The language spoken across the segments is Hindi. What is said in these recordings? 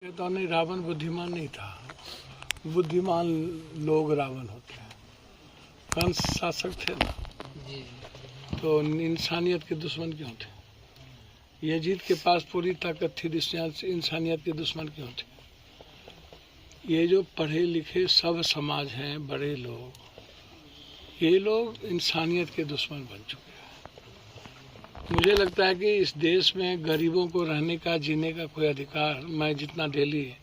कहता नहीं, रावण बुद्धिमान नहीं था। बुद्धिमान लोग रावण होते हैं। कंस शासक थे ना, तो इंसानियत के दुश्मन क्यों थे? यजीद के पास पूरी ताकत थी, इंसानियत के दुश्मन क्यों थे? ये जो पढ़े लिखे सब समाज हैं, बड़े लोग, ये लोग इंसानियत के दुश्मन बन चुके हैं। मुझे लगता है कि इस देश में गरीबों को रहने का, जीने का कोई अधिकार, मैं जितना डेली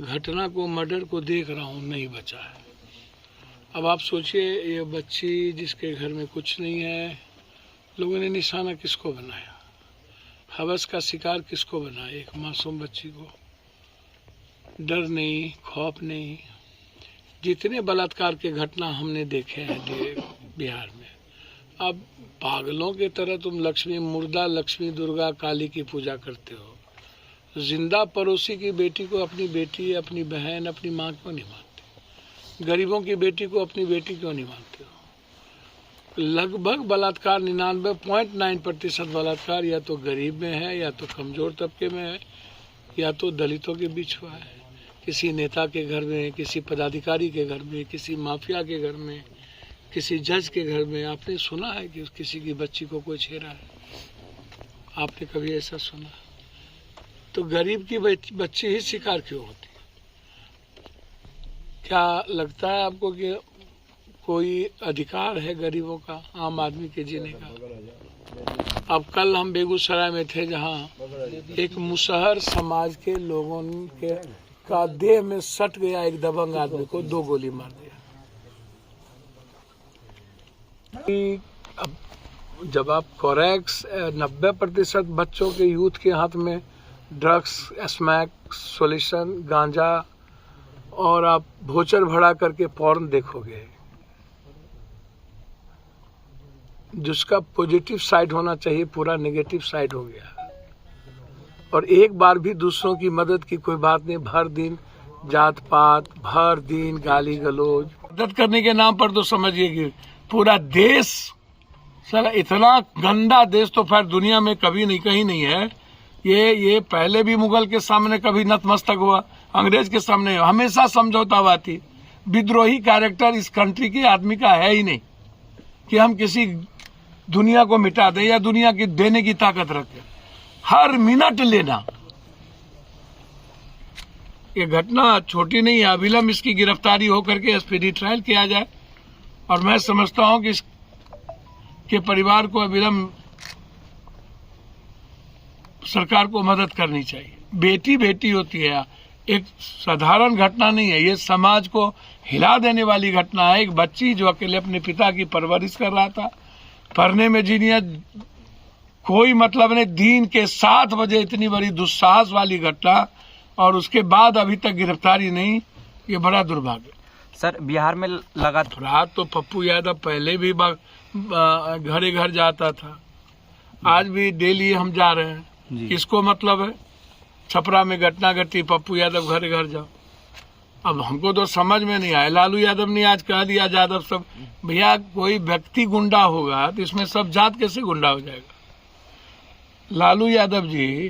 घटना को, मर्डर को देख रहा हूँ, नहीं बचा है। अब आप सोचिए, ये बच्ची जिसके घर में कुछ नहीं है, लोगों ने निशाना किसको बनाया? हवस का शिकार किसको बनाया? एक मासूम बच्ची को। डर नहीं, खौफ नहीं। जितने बलात्कार के घटना हमने देखे हैं बिहार में, अब पागलों की तरह तुम लक्ष्मी, मुर्दा लक्ष्मी, दुर्गा, काली की पूजा करते हो। जिंदा पड़ोसी की बेटी को अपनी बेटी, अपनी बहन, अपनी माँ क्यों नहीं मानते? गरीबों की बेटी को अपनी बेटी क्यों नहीं मानते हो? लगभग बलात्कार 99.9% बलात्कार या तो गरीब में है, या तो कमजोर तबके में है, या तो दलितों के बीच हुआ है। किसी नेता के घर में, किसी पदाधिकारी के घर में, किसी माफिया के घर में, किसी जज के घर में। आपने सुना है कि किसी की बच्ची को कोई छेड़ा है? आपने कभी ऐसा सुना? तो गरीब की बच्ची ही शिकार क्यों होती है? क्या लगता है आपको कि कोई अधिकार है गरीबों का, आम आदमी के जीने का? अब कल हम बेगूसराय में थे, जहां एक मुसहर समाज के लोगों के का देह में सट गया एक दबंग आदमी को 2 गोली मार दिया। अब जब आप कोरेक्स 90% बच्चों के, यूथ के हाथ में ड्रग्स, स्मैक, सॉल्यूशन, गांजा, और आप भोचर भरा करके पॉर्न देखोगे, जिसका पॉजिटिव साइड होना चाहिए पूरा नेगेटिव साइड हो गया। और एक बार भी दूसरों की मदद की कोई बात नहीं। भर दिन जात पात, भर दिन गाली गलौज, मदद करने के नाम पर तो समझिए कि पूरा देश, सर इतना गंदा देश तो फिर दुनिया में कभी नहीं, कहीं नहीं है। ये पहले भी मुगल के सामने कभी नतमस्तक हुआ, अंग्रेज के सामने हमेशा समझौतावादी। विद्रोही कैरेक्टर इस कंट्री के आदमी का है ही नहीं कि हम किसी दुनिया को मिटा दें या दुनिया की देने की ताकत रखें। हर मिनट लेना। ये घटना छोटी नहीं है। अविलंब इसकी गिरफ्तारी होकर के स्पीडी ट्रायल किया जाए, और मैं समझता हूं कि इसके परिवार को अविलंब सरकार को मदद करनी चाहिए। बेटी बेटी होती है, एक साधारण घटना नहीं है। ये समाज को हिला देने वाली घटना है। एक बच्ची जो अकेले अपने पिता की परवरिश कर रहा था, पढ़ने में जीनियस, कोई मतलब नहीं, दिन के 7 बजे इतनी बड़ी दुस्साहस वाली घटना, और उसके बाद अभी तक गिरफ्तारी नहीं। ये बड़ा दुर्भाग्य। सर, बिहार में लगा रात तो पप्पू यादव पहले भी घरे घर जाता था, आज भी डेली हम जा रहे हैं। किसको मतलब है? छपरा में घटना घटी, पप्पू यादव घरे घर जाओ। अब हमको तो समझ में नहीं आया। लालू यादव ने आज कह दिया, यादव सब, भैया कोई व्यक्ति गुंडा होगा तो इसमें सब जात कैसे गुंडा हो जाएगा? लालू यादव जी